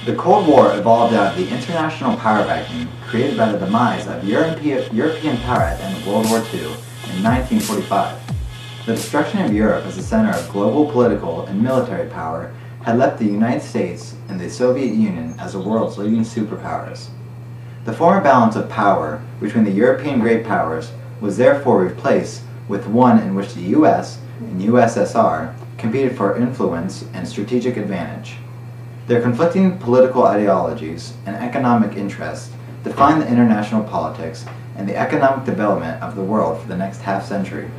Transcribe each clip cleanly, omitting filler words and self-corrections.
The Cold War evolved out of the international power vacuum created by the demise of European power at the end of World War II in 1945. The destruction of Europe as a center of global political and military power had left the United States and the Soviet Union as the world's leading superpowers. The former balance of power between the European great powers was therefore replaced with one in which the US and USSR competed for influence and strategic advantage. Their conflicting political ideologies and economic interests defined the international politics and the economic development of the world for the next half-century.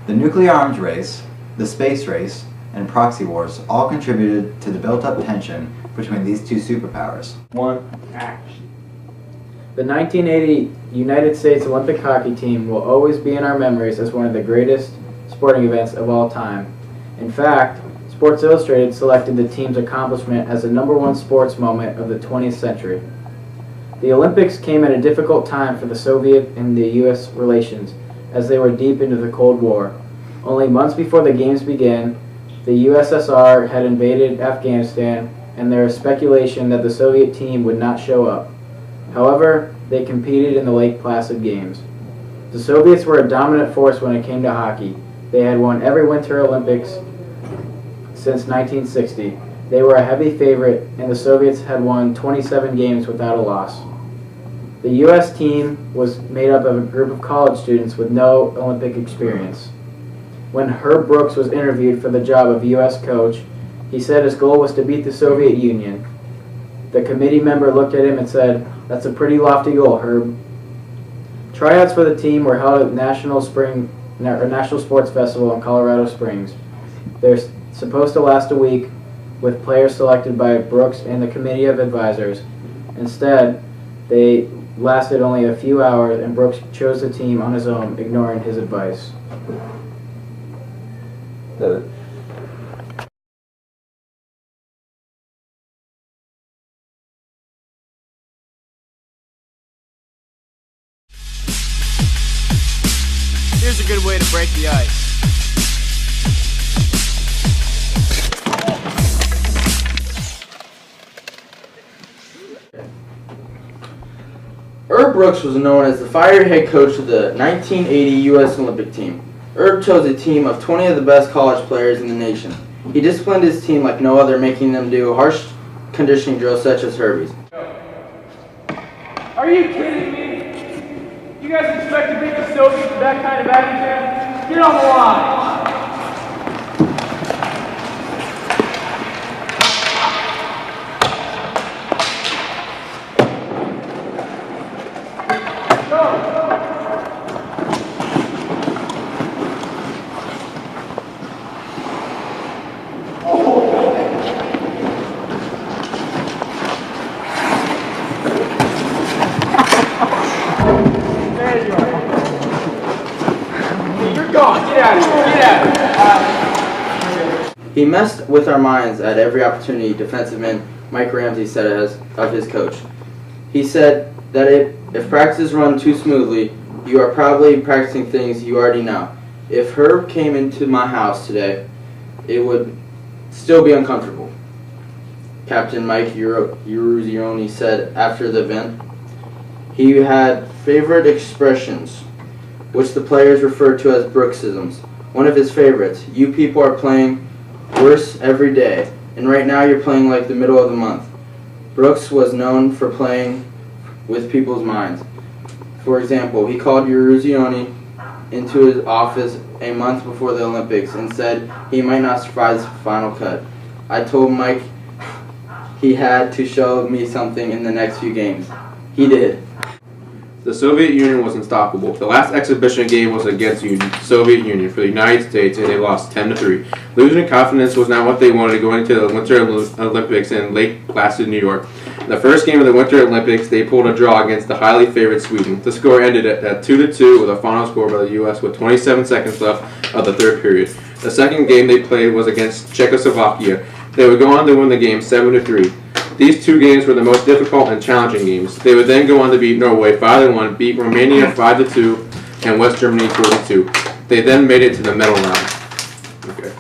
The nuclear arms race, the space race, and proxy wars all contributed to the built-up tension between these two superpowers. Action. The 1980 United States Olympic hockey team will always be in our memories as one of the greatest sporting events of all time. In fact, Sports Illustrated selected the team's accomplishment as the #1 sports moment of the 20th century. The Olympics came at a difficult time for the Soviet and the U.S. relations, as they were deep into the Cold War. Only months before the Games began, the USSR had invaded Afghanistan, and there is speculation that the Soviet team would not show up. However, they competed in the Lake Placid Games. The Soviets were a dominant force when it came to hockey. They had won every Winter Olympics since 1960. They were a heavy favorite, and the Soviets had won 27 games without a loss. The U.S. team was made up of a group of college students with no Olympic experience. When Herb Brooks was interviewed for the job of U.S. coach, he said his goal was to beat the Soviet Union. The committee member looked at him and said, "That's a pretty lofty goal, Herb." Tryouts for the team were held at National Sports Festival in Colorado Springs. They're supposed to last a week, with players selected by Brooks and the committee of advisors. Instead, they lasted only a few hours, and Brooks chose the team on his own, ignoring his advice. Here's a good way to break the ice. Herb Brooks was known as the fiery head coach of the 1980 U.S. Olympic team. Herb chose a team of 20 of the best college players in the nation. He disciplined his team like no other, making them do harsh conditioning drills such as Herbie's. Are you kidding me? You guys expect to beat the Soviets with that kind of attitude? Get on the line! He messed with our minds at every opportunity, defenseman Mike Ramsey said of his coach. He said that if practices run too smoothly, you are probably practicing things you already know. If Herb came into my house today, it would still be uncomfortable, Captain Mike Eruzione said after the event. He had favorite expressions, which the players referred to as Brooksisms. One of his favorites, "You people are playing worse every day, and right now you're playing like the middle of the month." Brooks was known for playing with people's minds. For example, he called Eruzione into his office a month before the Olympics and said he might not survive the final cut. "I told Mike he had to show me something in the next few games. He did." The Soviet Union was unstoppable. The last exhibition game was against the Soviet Union for the United States, and they lost 10-3. Losing confidence was not what they wanted going into the Winter Olympics in Lake Placid, New York. In the first game of the Winter Olympics, they pulled a draw against the highly favored Sweden. The score ended at 2-2 with a final score by the U.S. with 27 seconds left of the third period. The second game they played was against Czechoslovakia. They would go on to win the game 7-3. These two games were the most difficult and challenging games. They would then go on to beat Norway 5-1, beat Romania 5-2, and West Germany 4-2. They then made it to the medal round. Okay.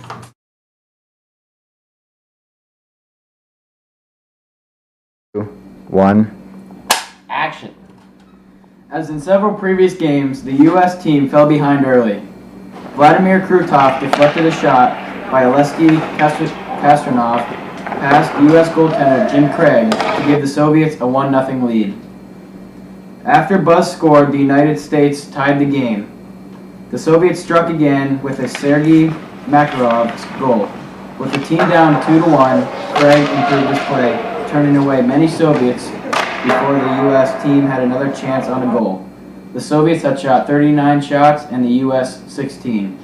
1. Action. As in several previous games, the U.S. team fell behind early. Vladimir Krutov deflected a shot by Alexei Kastranov past U.S. goaltender Jim Craig to give the Soviets a 1-0 lead. After Buzz scored, the United States tied the game. The Soviets struck again with a Sergei Makarov's goal. With the team down 2-1, Craig improved his play, turning away many Soviets before the U.S. team had another chance on a goal. The Soviets had shot 39 shots and the U.S. 16.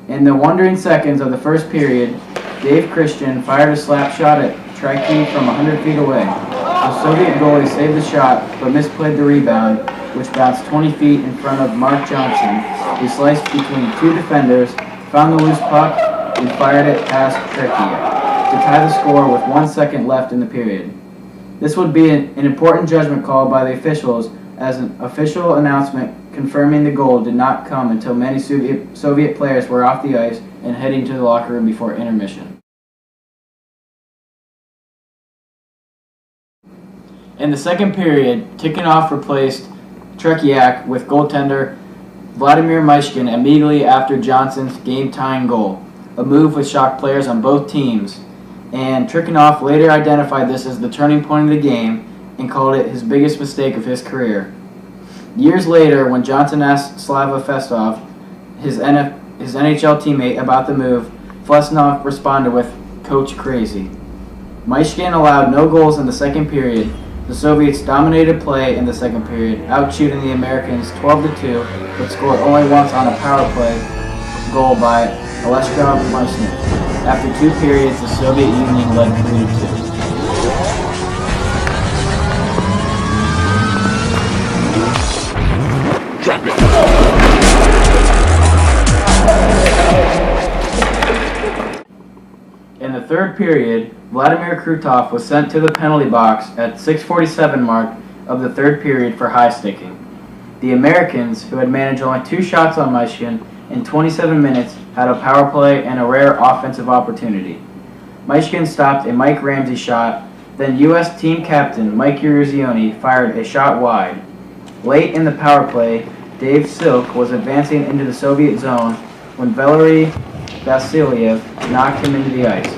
In the wondering seconds of the first period, Dave Christian fired a slap shot at Trekkie from 100 feet away. The Soviet goalie saved the shot, but misplayed the rebound, which bounced 20 feet in front of Mark Johnson, who sliced between two defenders, found the loose puck, and fired it past Trekkie to tie the score with 1 second left in the period. This would be an important judgment call by the officials, as an official announcement confirming the goal did not come until many Soviet players were off the ice and heading to the locker room before intermission. In the second period, Tikhonov replaced Trekiak with goaltender Vladimir Myshkin immediately after Johnson's game-tying goal, a move which shocked players on both teams, and Tikhonov later identified this as the turning point of the game and called it his biggest mistake of his career. Years later, when Johnson asked Slava Festov, his NHL teammate, about the move, Flesnov responded with, "Coach crazy." Myshkin allowed no goals in the second period. The Soviets dominated play in the second period, outshooting the Americans 12-2, but scored only once on a power play goal by Alexei Myshkin. After 2 periods, the Soviet Union led 3-2. In the third period, Vladimir Krutov was sent to the penalty box at 6:47 mark of the third period for high sticking. The Americans, who had managed only 2 shots on Myshkin in 27 minutes, had a power play and a rare offensive opportunity. Myshkin stopped a Mike Ramsey shot, then U.S. team captain Mike Eruzione fired a shot wide. Late in the power play, Dave Silk was advancing into the Soviet zone when Valery Vasiliev knocked him into the ice.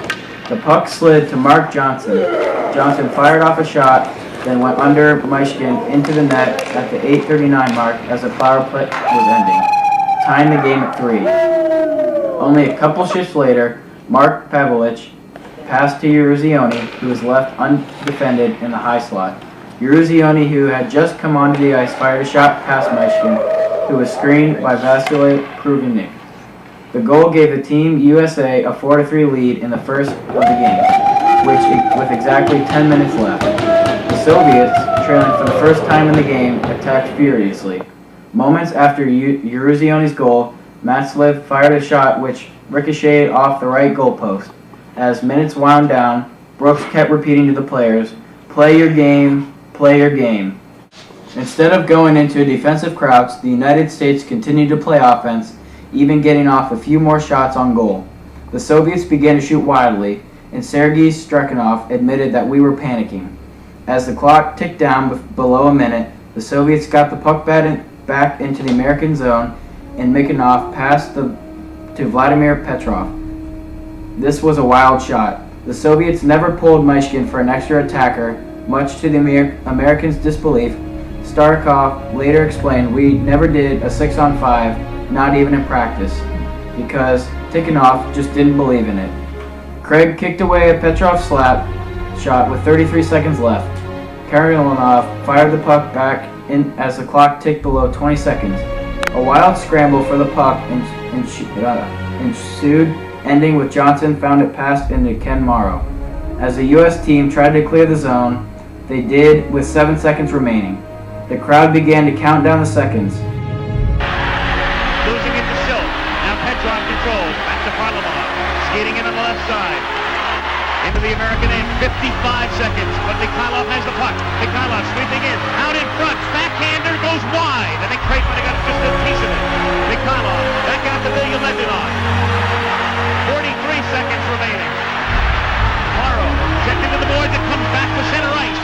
The puck slid to Mark Johnson. Johnson fired off a shot, then went under Myshkin into the net at the 8:39 mark as the power play was ending, tying the game at 3. Only a couple shifts later, Mark Pavelich passed to Eruzione, who was left undefended in the high slot. Eruzione, who had just come onto the ice, fired a shot past Myshkin, who was screened by Vasily Krugenik. The goal gave the Team USA a 4-3 lead in the first of the game, with exactly 10 minutes left. The Soviets, trailing for the first time in the game, attacked furiously. Moments after Eruzione's goal, Matslev fired a shot which ricocheted off the right goalpost. As minutes wound down, Brooks kept repeating to the players, "Play your game, play your game." Instead of going into a defensive crouch, the United States continued to play offense, even getting off a few more shots on goal. The Soviets began to shoot wildly, and Sergei Strekhanov admitted that we were panicking. As the clock ticked down below a minute, the Soviets got the puck back into the American zone, and Mikhanov passed to Vladimir Petrov. This was a wild shot. The Soviets never pulled Myshkin for an extra attacker, much to the Americans' disbelief. Starkov later explained, "We never did a 6-on-5, not even in practice, because Tikhonov just didn't believe in it." Craig kicked away a Petrov slap shot with 33 seconds left. Karalinov fired the puck back in as the clock ticked below 20 seconds. A wild scramble for the puck ensued, ending with Johnson found it passed into Ken Morrow. As the U.S. team tried to clear the zone, they did with 7 seconds remaining. The crowd began to count down the seconds. Losing it to Silk. Now Petrov controls. Back to Varlamov. Skating in on the left side. Into the American end. 55 seconds. But Mikhailov has the puck. Mikhailov sweeping in. Out in front. Backhander goes wide. I think Creighton might have got just a piece of it. Mikhailov back out to Vilya Ledinov. 43 seconds remaining. Morrow checked into the boards. It comes back to center ice.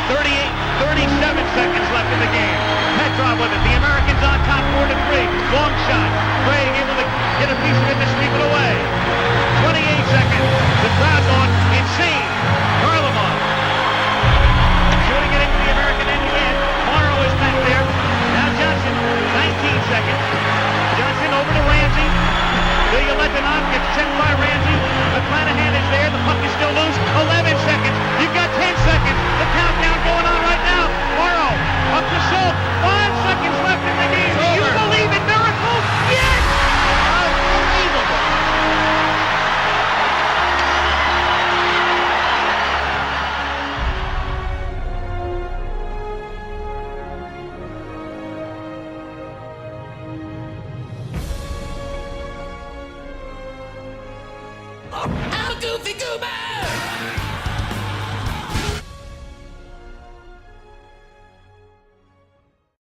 I'm a goofy goober.